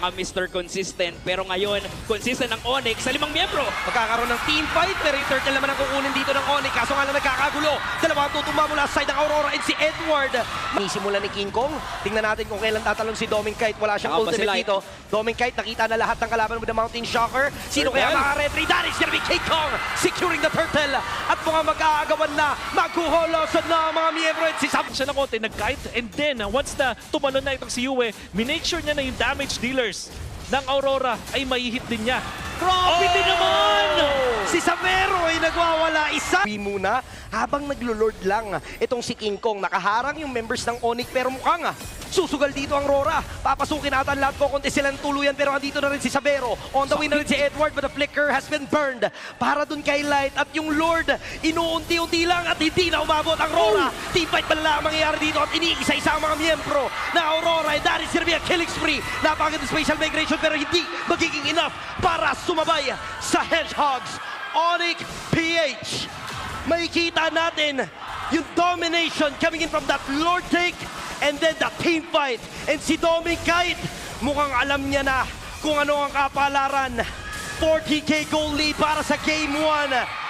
Mr. Consistent. Pero ngayon, consistent ang Onyx sa 5 miyembro. Magkakaroon ng team fight, pero yung turtle naman ang kukunin dito ng Onyx. Kaso nga lang nagkakagulo. Dalawa ang tutumba mula sa side ng Aurora and si Edward. Nisimula ni King Kong. Tingnan natin kung kailan tatalon si Doming Kite. Wala siyang Baka pa ultimate sila, dito. Doming Kite, nakita na lahat ng kalaban with the Mountain Shocker. Sino kaya makaretry? That is gonna be King Kong securing the turtle. At mukhang mag-aagawan na. Maghuholosan na ang mga miyembro. And si Sam Siya na konti, nag-kite, and then once na tumalon na itong si Yue, minake sure niya na yung damage dealers ng Aurora ay maihit din niya. Grabe din naman! Si Samero ay nagwawala isa. Muna, habang naglo-lord lang itong si King Kong, nakaharang yung members ng Onyx pero mukhang susugal dito ang Aurora. Papasukin ata ang lahat ko konti silang tuluyan pero andito na rin si Sabero. On the way na rin si Edward but the flicker has been burned para dun kay Light at yung Lord inuunti-unti lang at hindi na umabot ang Aurora. Team fight pa lang ang mangyayari dito at iniisa-isa ang mga miyembro na Aurora and that is gonna be a killing spree. Napakaganda spatial migration pero hindi magiging enough para sumabay sa Hedgehogs. Onyx PH. Makikita natin yung domination coming in from that Lord take and then the team fight. And si Doming Kite, mukhang alam niya na kung ano ang kapalaran. 40k goal lead para sa Game 1.